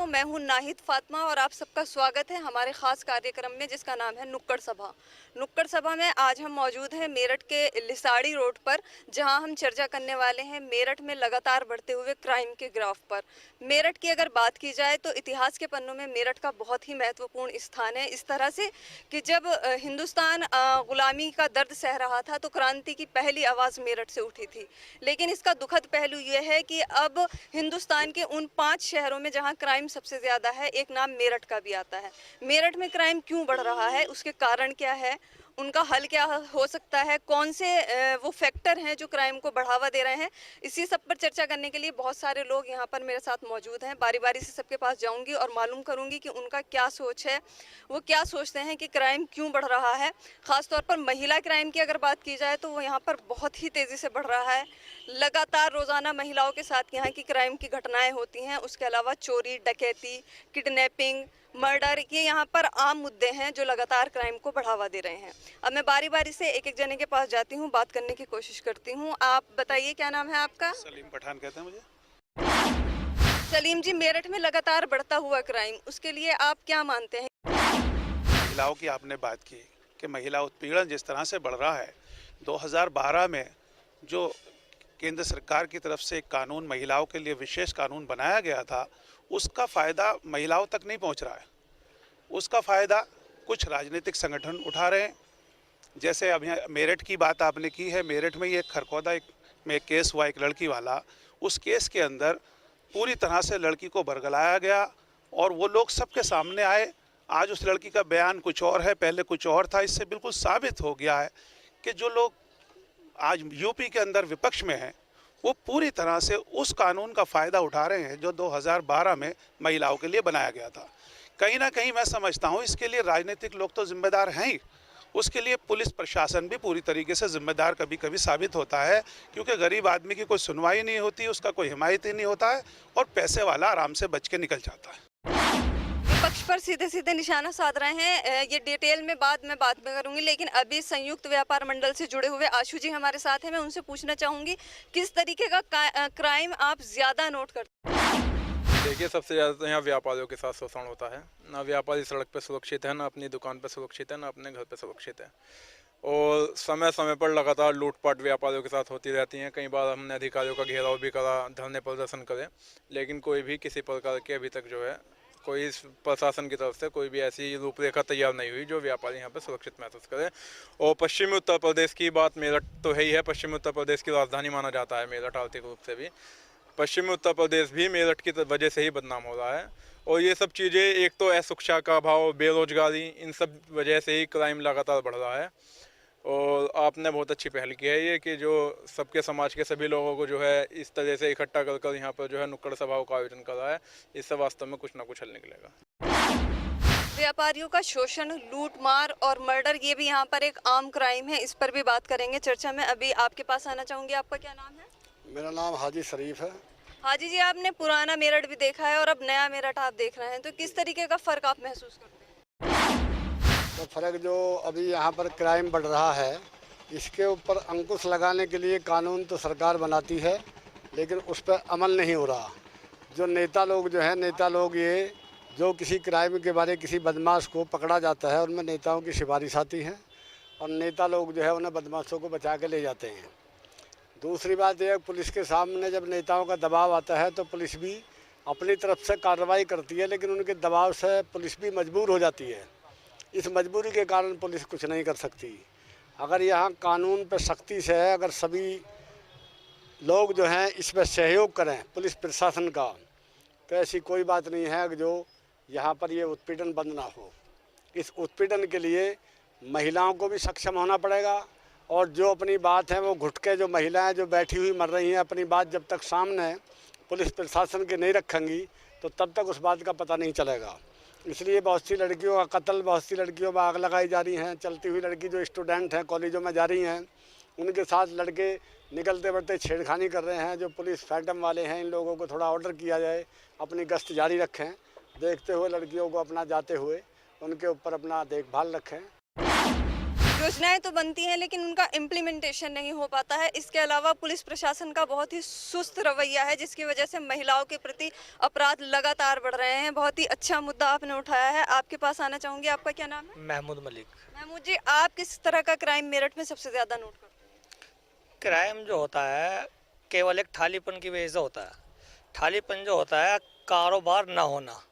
मैं हूं नाहिद फातिमा और आप सबका स्वागत है हमारे ख़ास कार्यक्रम में जिसका नाम है नुक्कड़ सभा। नुक्कड़ सभा में आज हम मौजूद हैं मेरठ के लिसाड़ी रोड पर, जहां हम चर्चा करने वाले हैं मेरठ में लगातार बढ़ते हुए क्राइम के ग्राफ पर। मेरठ की अगर बात की जाए तो इतिहास के पन्नों में मेरठ का बहुत ही महत्वपूर्ण स्थान है, इस तरह से कि जब हिंदुस्तान गुलामी का दर्द सह रहा था तो क्रांति की पहली आवाज़ मेरठ से उठी थी। लेकिन इसका दुखद पहलू ये है कि अब हिंदुस्तान के उन 5 शहरों में जहां क्राइम सबसे ज़्यादा है, एक नाम मेरठ का भी आता है। मेरठ में क्राइम क्यों बढ़ रहा है, उसके कारण क्या है, उनका हल क्या हो सकता है, कौन से वो फैक्टर हैं जो क्राइम को बढ़ावा दे रहे हैं, इसी सब पर चर्चा करने के लिए बहुत सारे लोग यहाँ पर मेरे साथ मौजूद हैं। बारी बारी से सबके पास जाऊंगी और मालूम करूंगी कि उनका क्या सोच है, वो क्या सोचते हैं कि क्राइम क्यों बढ़ रहा है। ख़ासतौर पर महिला क्राइम की अगर बात की जाए तो वो यहाँ पर बहुत ही तेज़ी से बढ़ रहा है। लगातार रोज़ाना महिलाओं के साथ यहाँ की क्राइम की घटनाएं होती हैं। उसके अलावा चोरी, डकैती, किडनैपिंग, मर्डर, ये यहाँ पर आम मुद्दे हैं जो लगातार क्राइम को बढ़ावा दे रहे हैं। अब मैं बारी बारी से एक एक जने के पास जाती हूँ, बात करने की कोशिश करती हूँ। आप बताइए, क्या नाम है आपका? सलीम पठान कहते हैं मुझे। सलीम जी, मेरठ में लगातार बढ़ता हुआ क्राइम, उसके लिए आप क्या मानते हैं? महिलाओं की आपने बात की कि महिला उत्पीड़न जिस तरह से बढ़ रहा है, 2012 में जो केंद्र सरकार की तरफ से एक कानून, महिलाओं के लिए विशेष कानून बनाया गया था, उसका फ़ायदा महिलाओं तक नहीं पहुंच रहा है। उसका फ़ायदा कुछ राजनीतिक संगठन उठा रहे हैं। जैसे अभी मेरठ की बात आपने की है, मेरठ में ये खरखौदा में एक केस हुआ, एक लड़की वाला। उस केस के अंदर पूरी तरह से लड़की को बरगलाया गया और वो लोग सबके सामने आए। आज उस लड़की का बयान कुछ और है, पहले कुछ और था। इससे बिल्कुल साबित हो गया है कि जो लोग आज यूपी के अंदर विपक्ष में हैं, वो पूरी तरह से उस कानून का फ़ायदा उठा रहे हैं जो 2012 में महिलाओं के लिए बनाया गया था। कहीं ना कहीं मैं समझता हूँ इसके लिए राजनीतिक लोग तो जिम्मेदार हैं ही, उसके लिए पुलिस प्रशासन भी पूरी तरीके से जिम्मेदार कभी कभी साबित होता है, क्योंकि गरीब आदमी की कोई सुनवाई नहीं होती, उसका कोई हिमायती नहीं होता है और पैसे वाला आराम से बच के निकल जाता है। विपक्ष पर सीधे सीधे निशाना साध रहे हैं, ये डिटेल में बात में करूंगी, लेकिन अभी संयुक्त व्यापार मंडल से जुड़े हुए आशु जी हमारे साथ हैं। मैं उनसे पूछना चाहूंगी किस तरीके का क्राइम आप ज्यादा नोट करते हैं? देखिए, सबसे ज़्यादा तो यहाँ व्यापारियों के साथ शोषण होता है। ना व्यापारी सड़क पर सुरक्षित है, ना अपनी दुकान पर सुरक्षित है, ना अपने घर पर सुरक्षित है। और समय समय पर लगातार लूटपाट व्यापारियों के साथ होती रहती हैं। कई बार हमने अधिकारियों का घेराव भी करा, धरने प्रदर्शन करे, लेकिन कोई भी किसी प्रकार के अभी तक जो है कोई प्रशासन की तरफ से कोई भी ऐसी रूपरेखा तैयार नहीं हुई जो व्यापारी यहाँ पर सुरक्षित महसूस करे। और पश्चिमी उत्तर प्रदेश की बात, मेरठ तो है ही है, पश्चिमी उत्तर प्रदेश की राजधानी माना जाता है मेरठ आर्थिक रूप से भी। पश्चिमी उत्तर प्रदेश भी मेरठ की वजह से ही बदनाम हो रहा है। और ये सब चीज़ें, एक तो अशिक्षा का अभाव, बेरोजगारी, इन सब वजह से ही क्राइम लगातार बढ़ रहा है। और आपने बहुत अच्छी पहल की है ये कि जो सबके समाज के सभी लोगों को जो है इस तरह से इकट्ठा कर कर यहाँ पर जो है नुक्कड़ सभाओं का आयोजन कर रहा है। इससे वास्तव में कुछ ना कुछ हल निकलेगा। व्यापारियों का शोषण, लूट मार और मर्डर, ये भी यहाँ पर एक आम क्राइम है, इस पर भी बात करेंगे चर्चा में। अभी आपके पास आना चाहूंगी, आपका क्या नाम है? मेरा नाम हाजी शरीफ है। हाजी जी, आपने पुराना मेरठ भी देखा है और अब नया मेरठ आप देख रहे हैं, तो किस तरीके का फर्क आप महसूस करते हैं? तो फ़र्क जो अभी यहाँ पर क्राइम बढ़ रहा है, इसके ऊपर अंकुश लगाने के लिए कानून तो सरकार बनाती है, लेकिन उस पर अमल नहीं हो रहा। जो नेता लोग जो हैं, नेता लोग ये जो किसी क्राइम के बारे किसी बदमाश को पकड़ा जाता है, उनमें नेताओं की सिफारिश आती है और नेता लोग जो है उन्हें बदमाशों को बचा के ले जाते हैं। दूसरी बात यह है, पुलिस के सामने जब नेताओं का दबाव आता है तो पुलिस भी अपनी तरफ से कार्रवाई करती है, लेकिन उनके दबाव से पुलिस भी मजबूर हो जाती है। इस मजबूरी के कारण पुलिस कुछ नहीं कर सकती। अगर यहाँ कानून पर सख्ती से है, अगर सभी लोग जो हैं इस पर सहयोग करें पुलिस प्रशासन का, तो ऐसी कोई बात नहीं है कि जो यहाँ पर ये उत्पीड़न बंद ना हो। इस उत्पीड़न के लिए महिलाओं को भी सक्षम होना पड़ेगा और जो अपनी बात है वो घुट के, जो महिलाएं जो बैठी हुई मर रही हैं, अपनी बात जब तक सामने पुलिस प्रशासन के नहीं रखेंगी तो तब तक उस बात का पता नहीं चलेगा। इसलिए बहुत सी लड़कियों का कत्ल, बहुत सी लड़कियों में आग लगाई जा रही हैं। चलती हुई लड़की जो स्टूडेंट हैं, कॉलेजों में जा रही हैं, उनके साथ लड़के निकलते बढ़ते छेड़खानी कर रहे हैं। जो पुलिस फैंटम वाले हैं, इन लोगों को थोड़ा ऑर्डर किया जाए, अपनी गश्त जारी रखें, देखते हुए लड़कियों को अपना जाते हुए उनके ऊपर अपना देखभाल रखें। योजनाएं तो बनती हैं लेकिन उनका इम्प्लीमेंटेशन नहीं हो पाता है। इसके अलावा पुलिस प्रशासन का बहुत ही सुस्त रवैया है, जिसकी वजह से महिलाओं के प्रति अपराध लगातार बढ़ रहे हैं। बहुत ही अच्छा मुद्दा आपने उठाया है। आपके पास आना चाहूंगी, आपका क्या नाम है? महमूद मलिक। महमूद जी, आप किस तरह का क्राइम मेरठ में सबसे ज्यादा नोट करते हैं? क्राइम जो होता है केवल एक थालीपन की वजह से होता है। थालीपन जो होता है कारोबार ना होना।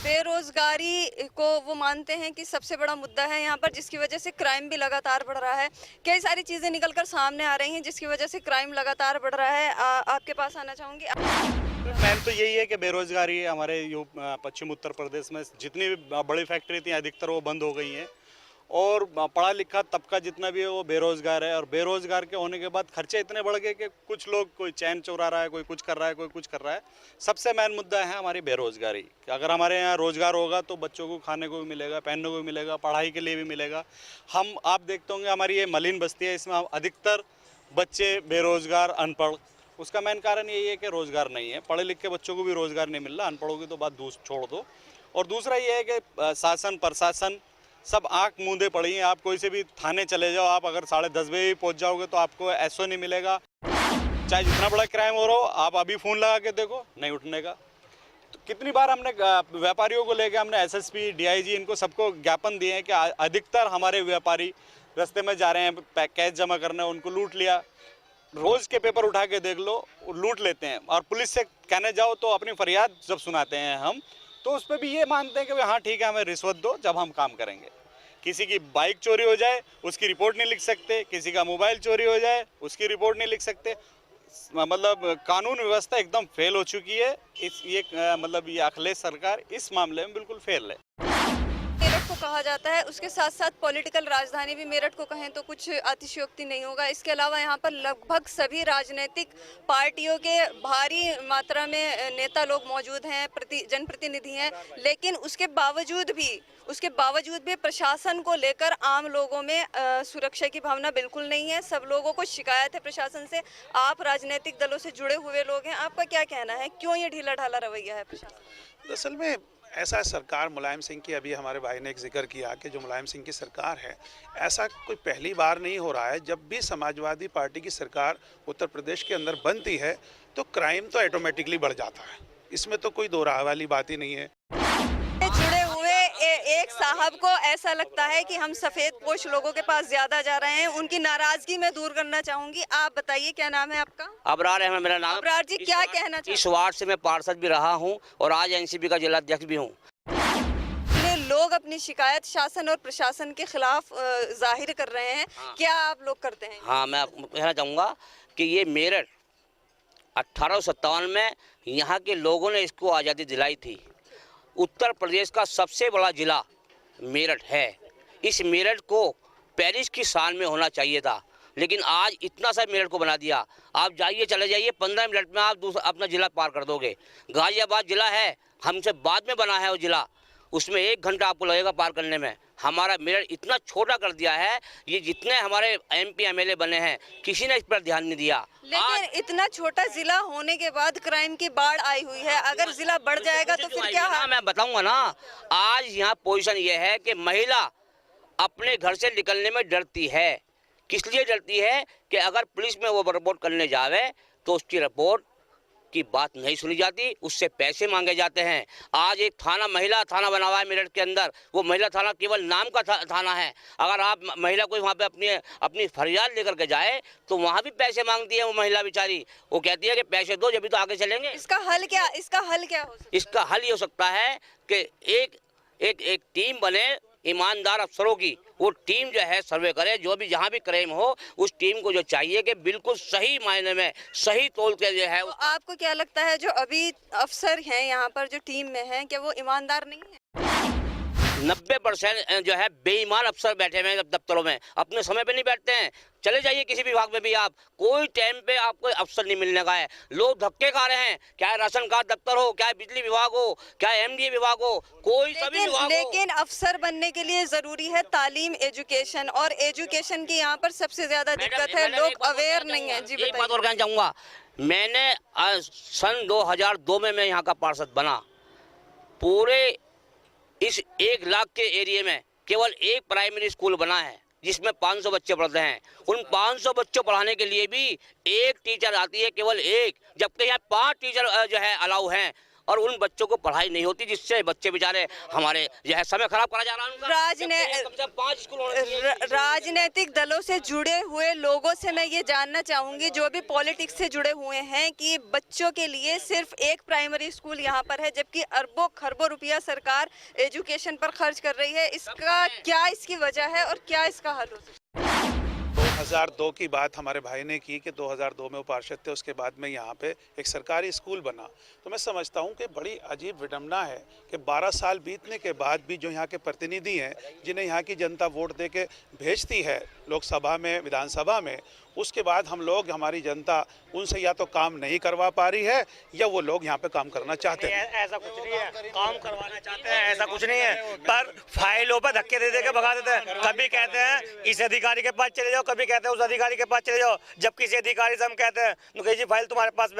बेरोजगारी को वो मानते हैं कि सबसे बड़ा मुद्दा है यहाँ पर, जिसकी वजह से क्राइम भी लगातार बढ़ रहा है। कई सारी चीजें निकलकर सामने आ रही हैं जिसकी वजह से क्राइम लगातार बढ़ रहा है। आपके पास आना चाहूंगी। मैम तो यही है कि बेरोजगारी हमारे पश्चिम उत्तर प्रदेश में जितनी भी बड़ी फैक्ट्री थी अधिकतर वो बंद हो गई हैं और पढ़ा लिखा तबका जितना भी है वो बेरोजगार है। और बेरोजगार के होने के बाद खर्चे इतने बढ़ गए कि कुछ लोग कोई चैन चुरा रहा है, कोई कुछ कर रहा है, कोई कुछ कर रहा है। सबसे मेन मुद्दा है हमारी बेरोजगारी। अगर हमारे यहाँ रोजगार होगा तो बच्चों को खाने को भी मिलेगा, पहनने को भी मिलेगा, पढ़ाई के लिए भी मिलेगा। आप देखते होंगे हमारी ये मलिन बस्ती है, इसमें अधिकतर बच्चे बेरोजगार, अनपढ़। उसका मेन कारण यही है कि रोज़गार नहीं है। पढ़े लिखे बच्चों को भी रोज़गार नहीं मिल रहा, अनपढ़ों की तो बात छोड़ दो। और दूसरा ये है कि शासन प्रशासन सब आंख मूंदे पड़ी हैं। आप कोई से भी थाने चले जाओ, आप अगर 10:30 बजे भी पहुंच जाओगे तो आपको एसओ नहीं मिलेगा। चाहे जितना बड़ा क्राइम हो रहा हो, आप अभी फ़ोन लगा के देखो, नहीं उठने का। तो कितनी बार हमने व्यापारियों को लेकर हमने एसएसपी, डीआईजी इनको सबको ज्ञापन दिए हैं कि अधिकतर हमारे व्यापारी रास्ते में जा रहे हैं कैश जमा करने, उनको लूट लिया। रोज़ के पेपर उठा के देख लो, लूट लेते हैं। और पुलिस से कहने जाओ तो अपनी फरियाद जब सुनाते हैं हम, तो उस पर भी ये मानते हैं कि हाँ ठीक है, हमें रिश्वत दो, जब हम काम करेंगे। किसी की बाइक चोरी हो जाए उसकी रिपोर्ट नहीं लिख सकते, किसी का मोबाइल चोरी हो जाए उसकी रिपोर्ट नहीं लिख सकते। मतलब कानून व्यवस्था एकदम फेल हो चुकी है। ये अखिलेश सरकार इस मामले में बिल्कुल फेल है। मेरठ को कहा जाता है, उसके साथ साथ पॉलिटिकल राजधानी भी मेरठ को कहें तो कुछ अतिशयोक्ति नहीं होगा। इसके अलावा यहाँ पर लगभग सभी राजनीतिक पार्टियों के भारी मात्रा में नेता लोग मौजूद हैं, जनप्रतिनिधि हैं, लेकिन उसके बावजूद भी प्रशासन को लेकर आम लोगों में सुरक्षा की भावना बिल्कुल नहीं है। सब लोगों को शिकायत है प्रशासन से। आप राजनीतिक दलों से जुड़े हुए लोग हैं, आपका क्या कहना है, क्यों ये ढीला ढाला रवैया है प्रशासन? असल में ऐसा सरकार मुलायम सिंह की, अभी हमारे भाई ने एक जिक्र किया कि जो मुलायम सिंह की सरकार है, ऐसा कोई पहली बार नहीं हो रहा है। जब भी समाजवादी पार्टी की सरकार उत्तर प्रदेश के अंदर बनती है तो क्राइम तो ऑटोमेटिकली बढ़ जाता है। इसमें तो कोई दो राह वाली बात ही नहीं है। जुड़े हुए एक साहब को ऐसा लगता है कि हम सफेद पोश लोगों के पास ज्यादा जा रहे हैं, उनकी नाराजगी मैं दूर करना चाहूंगी। आप बताइए, क्या नाम है आपका? अबरार अहमद मेरा नाम। अबरार जी, क्या कहना चाहिए? इस वार्ड से मैं पार्षद भी रहा हूं और आज एनसीपी का जिला अध्यक्ष भी हूं। लोग अपनी शिकायत शासन और प्रशासन के खिलाफ जाहिर कर रहे हैं। हाँ। क्या आप लोग करते हैं? हाँ, मैं कहना चाहूँगा कि ये मेरठ 1857 में यहाँ के लोगों ने इसको आज़ादी दिलाई थी। उत्तर प्रदेश का सबसे बड़ा जिला मेरठ है। इस मेरठ को पेरिस की शान में होना चाहिए था, लेकिन आज इतना सा मेरठ को बना दिया। आप जाइए, चले जाइए, 15 मिनट में आप अपना जिला पार कर दोगे। गाजियाबाद जिला है, हमसे बाद में बना है वो जिला, उसमें 1 घंटा आपको लगेगा पार करने में। हमारा मेरठ इतना छोटा कर दिया है। ये जितने हमारे एमपी एमएलए बने हैं, किसी ने इस पर ध्यान नहीं दिया। लेकिन इतना छोटा जिला होने के बाद क्राइम की बाढ़ आई हुई है। अगर जिला बढ़ जाएगा तो फिर क्या है? मैं बताऊंगा ना। आज यहाँ पोजीशन ये है कि महिला अपने घर से निकलने में डरती है। किस लिए डरती है कि अगर पुलिस में वो रिपोर्ट करने जावे तो उसकी रिपोर्ट की बात नहीं सुनी जाती, उससे पैसे मांगे जाते हैं। आज एक थाना, महिला थाना बना हुआ है मेरठ के अंदर। वो महिला थाना केवल नाम का थाना है। अगर आप महिला कोई वहाँ पे अपनी फरियाद लेकर के जाए तो वहाँ भी पैसे मांगती है वो महिला बेचारी। वो कहती है कि पैसे दो जब भी तो आगे चलेंगे। इसका हल क्या हो सकता है? इसका हल ये हो सकता है कि एक टीम बने ईमानदार अफसरों की। वो टीम जो है सर्वे करे, जो भी जहाँ भी क्राइम हो, उस टीम को जो चाहिए कि बिल्कुल सही मायने में सही तौल के जो है। तो आपको क्या लगता है, जो अभी अफसर हैं यहाँ पर जो टीम में हैं, क्या वो ईमानदार नहीं है? 90% जो है बेईमान अफसर बैठे हुए हैं दफ्तरों में, अपने समय पे नहीं बैठते हैं। चले जाइए किसी विभाग में भी आप, कोई टाइम पे आपको अफसर नहीं मिलने का है। लोग धक्के खा रहे हैं, चाहे राशन कार्ड दफ्तर हो, चाहे बिजली विभाग हो, चाहे एमडीए विभाग हो, कोई सभी विभाग हो। लेकिन अफसर बनने के लिए जरूरी है तालीम, एजुकेशन, और एजुकेशन की यहाँ पर सबसे ज्यादा दिक्कत है। लोग अवेयर नहीं है। जी, एक बात और कहना चाहूँगा। मैंने सन 2002 में मैं यहाँ का पार्षद बना। पूरे इस 1 लाख के एरिया में केवल एक प्राइमरी स्कूल बना है जिसमें 500 बच्चे पढ़ते हैं। उन 500 बच्चों पढ़ाने के लिए भी एक टीचर आती है, केवल एक, जबकि यहाँ 5 टीचर जो है अलाउ हैं और उन बच्चों को पढ़ाई नहीं होती, जिससे बच्चे बेचारे हमारे जो है समय खराब करा जा रहा है उनका। कम से कम 5 स्कूल होने चाहिए। राजनीतिक दलों से जुड़े हुए लोगों से मैं ये जानना चाहूंगी, जो भी पॉलिटिक्स से जुड़े हुए हैं, कि बच्चों के लिए सिर्फ एक प्राइमरी स्कूल यहाँ पर है, जबकि अरबों खरबों रुपया सरकार एजुकेशन पर खर्च कर रही है। इसका क्या इसकी वजह है और क्या इसका हल हो सकता है? 2002 की बात हमारे भाई ने की कि 2002 में वो पार्षद थे, उसके बाद में यहाँ पे एक सरकारी स्कूल बना। तो मैं समझता हूँ कि बड़ी अजीब विडम्बना है कि 12 साल बीतने के बाद भी जो यहाँ के प्रतिनिधि हैं, जिन्हें यहाँ की जनता वोट दे के भेजती है लोकसभा में, विधानसभा में, उसके बाद हम लोग, हमारी जनता उनसे या तो काम नहीं करवा पा रही है या वो लोग यहाँ पे काम करना चाहते हैं। ऐसा कुछ नहीं है, काम करवाना चाहते हैं, ऐसा कुछ नहीं है, पर फाइलों पर धक्के दे दे के भगा देते हैं। कभी कहते हैं इस अधिकारी के पास चले जाओ, कभी कहते हैं उस अधिकारी के पास चले जाओ। जब किसी अधिकारी से हम कहते हैं नुके जी फाइल तुम्हारे पास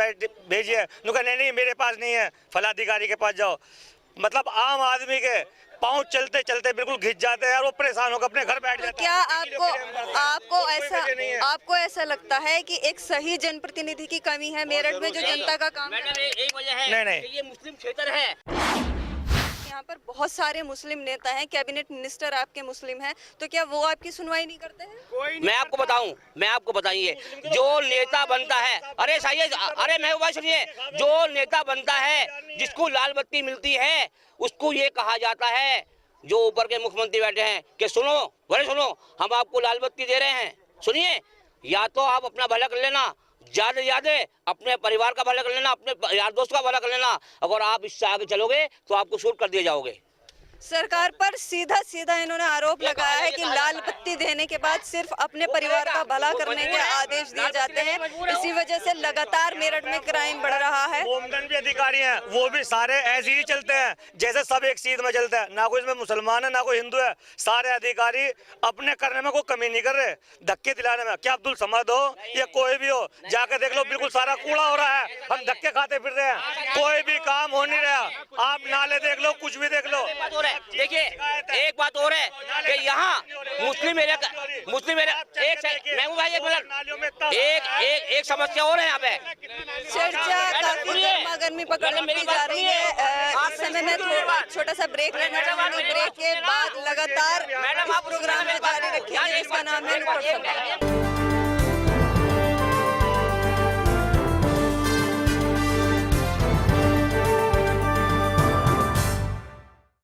भेजिए, नुके नहीं मेरे पास नहीं है, फला अधिकारी के पास जाओ। मतलब आम आदमी के पाँव चलते चलते बिल्कुल घिस जाते हैं और वो परेशान होकर अपने घर बैठ जाते क्या हैं। आपको ऐसा लगता है कि एक सही जनप्रतिनिधि की कमी है मेरठ में, जो जनता का काम कर रहा है? एक वजह है नहीं। कि ये मुस्लिम क्षेत्र है। यहाँ पर बहुत सारे मुस्लिम नेता हैं, कैबिनेट मिनिस्टर आपके मुस्लिम हैं, तो क्या वो आपकी सुनवाई नहीं करते हैं? मैं आपको बताइए, जो नेता बनता है, अरे मैं भाई सुनिए, जो नेता बनता है, जिसको लाल बत्ती मिलती है, उसको ये कहा जाता है, जो ऊपर के मुख्यमंत्री बैठे हैं, कि सुनो हम आपको लाल बत्ती दे रहे हैं, सुनिए, या तो आप अपना भला कर लेना, ज्यादा अपने परिवार का भला कर लेना, अपने यार दोस्त का भला कर लेना। अगर आप इससे आगे चलोगे तो आपको शूट कर दिए जाओगे। सरकार पर सीधा इन्होंने आरोप लगाया है कि लाल बत्ती देने के बाद सिर्फ अपने परिवार का भला करने के आदेश दिए जाते हैं। इसी वजह से लगातार मेरठ में क्राइम बढ़ रहा है। होमगार्ड भी अधिकारी हैं, वो भी सारे ऐसे ही चलते हैं जैसे सब एक सीध में चलते हैं, ना कोई इसमें मुसलमान है ना कोई हिंदू है। सारे अधिकारी अपने करने में कोई कमी नहीं कर रहे, धक्के दिलाने में। क्या अब्दुल समद हो या कोई भी हो, जाकर देख लो, बिल्कुल सारा कूड़ा हो रहा है, हम धक्के खाते फिर रहे हैं, कोई भी काम हो नहीं रहा। आप नाले देख लो, कुछ भी देख लो। देखिए, एक बात और है कि यहाँ मुस्लिम एरिया एक समस्या और है यहाँ पे। चर्चा काफी गर्मी पकड़ती जा रही है। इस समय में थोड़ा छोटा सा ब्रेक लेना चाहूंगी। ब्रेक के बाद लगातार प्रोग्राम में जारी रखेंगे, जिसका नाम है नुक्कड़ सभा।